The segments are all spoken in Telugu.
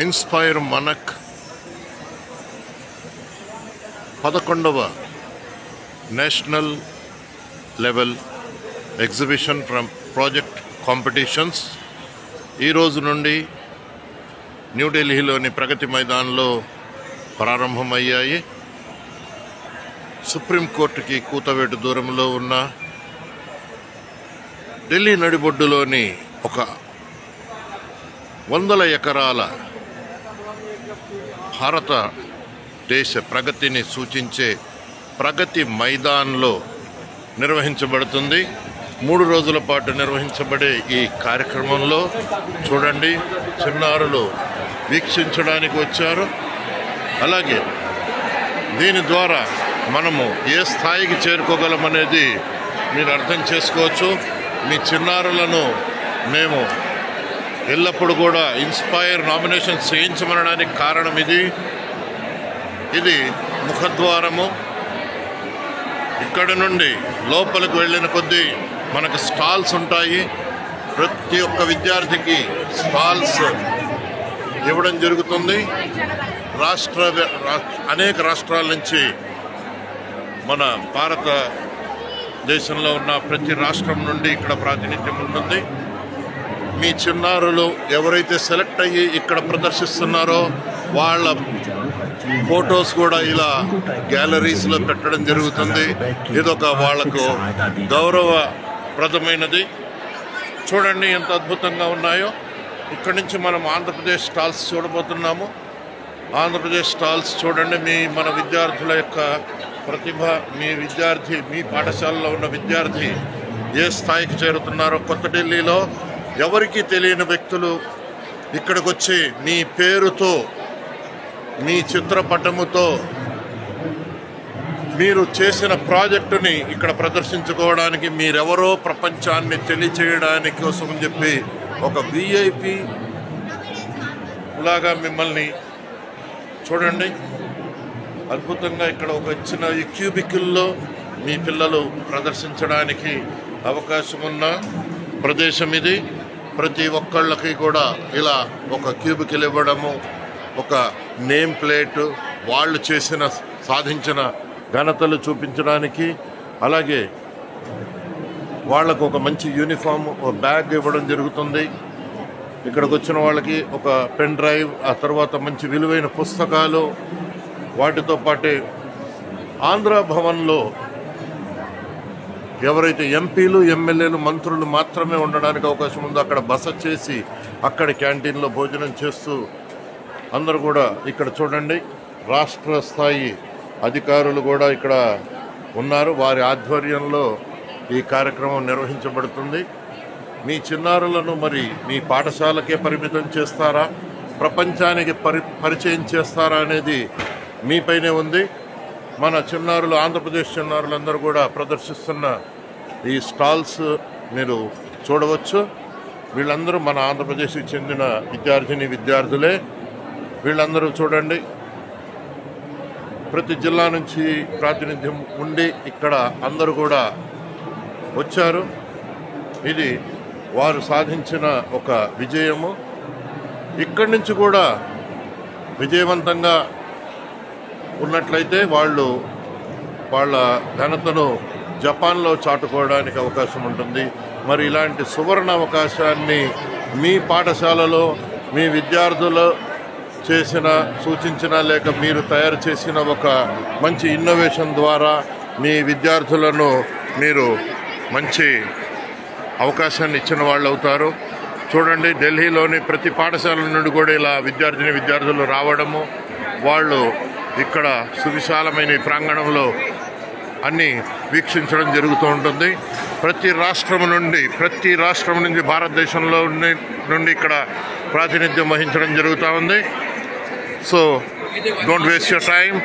ఇన్స్పైర్ మనక్ 11వ national level exhibition from project competitions ఈ రోజు నుండి న్యూఢిల్లీలోని ప్రగతి మైదాన్లో ప్రారంభమయ్యాయి. సుప్రీంకోర్టుకి కూతవేటు దూరంలో ఉన్న ఢిల్లీ నడిబొడ్డులోని ఒక 100 ఎకరాల భారతదేశ ప్రగతిని సూచించే ప్రగతి మైదాన్లో నిర్వహించబడుతుంది. 3 రోజుల పాటు నిర్వహించబడే ఈ కార్యక్రమంలో చూడండి, చిన్నారులు వీక్షించడానికి వచ్చారు. అలాగే దీని ద్వారా మనము ఏ స్థాయికి చేరుకోగలమనేది మీరు అర్థం చేసుకోవచ్చు. మీ చిన్నారులను మేము ఎల్లప్పుడూ కూడా ఇన్స్పైర్ నామినేషన్స్ చేయించమనడానికి కారణం ఇది ముఖద్వారము. ఇక్కడ నుండి లోపలికి వెళ్ళిన కొద్దీ మనకు స్టాల్స్ ఉంటాయి. ప్రతి ఒక్క విద్యార్థికి స్టాల్స్ ఇవ్వడం జరుగుతుంది. అనేక రాష్ట్రాల నుంచి మన భారతదేశంలో ఉన్న ప్రతి రాష్ట్రం నుండి ఇక్కడ ప్రాతినిధ్యం ఉంటుంది. మీ చిన్నారులు ఎవరైతే సెలెక్ట్ అయ్యి ఇక్కడ ప్రదర్శిస్తున్నారో వాళ్ళ ఫొటోస్ కూడా ఇలా గ్యాలరీస్లో పెట్టడం జరుగుతుంది. ఇదొక వాళ్లకు గౌరవప్రదమైనది. చూడండి ఎంత అద్భుతంగా ఉన్నాయో. ఇక్కడి నుంచి మనం ఆంధ్రప్రదేశ్ స్టాల్స్ చూడబోతున్నాము. ఆంధ్రప్రదేశ్ స్టాల్స్ చూడండి. మన విద్యార్థుల యొక్క ప్రతిభ, మీ పాఠశాలలో ఉన్న విద్యార్థి ఏ స్థాయికి చేరుతున్నారో. కొత్త ఢిల్లీలో ఎవరికీ తెలియని వ్యక్తులు ఇక్కడికి వచ్చి మీ పేరుతో, మీ చిత్రపటముతో మీరు చేసిన ప్రాజెక్టుని ఇక్కడ ప్రదర్శించుకోవడానికి, మీరెవరో ప్రపంచాన్ని తెలియచేయడానికి కోసం చెప్పి ఒక విఐపి లాగా మిమ్మల్ని చూడండి. అద్భుతంగా ఇక్కడ ఒక చిన్న ఈ క్యూబికల్లో మీ పిల్లలు ప్రదర్శించడానికి అవకాశం ఉన్న ప్రదేశం ఇది. ప్రతి ఒక్కళ్ళకి కూడా ఇలా ఒక క్యూబికల్ ఇవ్వడము, ఒక నేమ్ ప్లేటు, వాళ్ళు సాధించిన ఘనతలు చూపించడానికి, అలాగే వాళ్లకు ఒక మంచి యూనిఫామ్, ఒక బ్యాగ్ ఇవ్వడం జరుగుతుంది. ఇక్కడికి వచ్చిన వాళ్ళకి ఒక పెన్ డ్రైవ్, ఆ తర్వాత మంచి విలువైన పుస్తకాలు, వాటితో పాటే ఆంధ్ర భవన్లో ఎవరైతే ఎంపీలు, ఎమ్మెల్యేలు, మంత్రులు మాత్రమే ఉండడానికి అవకాశం ఉందో అక్కడ బస చేసి అక్కడ క్యాంటీన్లో భోజనం చేస్తూ అందరూ కూడా ఇక్కడ చూడండి. రాష్ట్ర స్థాయి అధికారులు కూడా ఇక్కడ ఉన్నారు. వారి ఆధ్వర్యంలో ఈ కార్యక్రమం నిర్వహించబడుతుంది. మీ చిన్నారులను మరి మీ పాఠశాలకే పరిమితం చేస్తారా, ప్రపంచానికి పరిచయం చేస్తారా అనేది మీపైనే ఉంది. మన చిన్నారులు, ఆంధ్రప్రదేశ్ చిన్నారులందరూ కూడా ప్రదర్శిస్తున్న ఈ స్టాల్స్ మీరు చూడవచ్చు. వీళ్ళందరూ మన ఆంధ్రప్రదేశ్కి చెందిన విద్యార్థులే. వీళ్ళందరూ చూడండి, ప్రతి జిల్లా నుంచి ప్రాతినిధ్యం ఉండి ఇక్కడ అందరూ కూడా వచ్చారు. ఇది వారు సాధించిన ఒక విజయము. ఇక్కడి నుంచి కూడా విజయవంతంగా ఉన్నట్లయితే వాళ్ళ ఘనతను జపాన్లో చాటుకోవడానికి అవకాశం ఉంటుంది. మరి ఇలాంటి సువర్ణ అవకాశాన్ని మీ పాఠశాలలో మీ విద్యార్థులు సూచించిన లేక మీరు తయారు చేసిన ఒక మంచి ఇన్నోవేషన్ ద్వారా మీ విద్యార్థులను మీరు మంచి అవకాశాన్ని ఇచ్చిన వాళ్ళు అవుతారు. చూడండి, ఢిల్లీలోని ప్రతి పాఠశాల నుండి కూడా ఇలా విద్యార్థులు రావడము, వాళ్ళు ఇక్కడ సువిశాలమైన ఈ ప్రాంగణంలో అన్నీ వీక్షించడం జరుగుతూ ఉంటుంది. ప్రతి రాష్ట్రం నుంచి భారతదేశంలో నుండి ఇక్కడ ప్రాతినిధ్యం వహించడం జరుగుతూ ఉంది. So don't waste your time,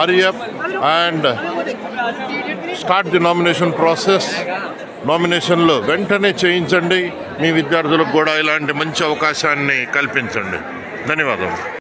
hurry up and start the nomination process. నామినేషన్లు వెంటనే చేయించండి. మీ విద్యార్థులకు కూడా ఇలాంటి మంచి అవకాశాన్ని కల్పించండి. ధన్యవాదాలు.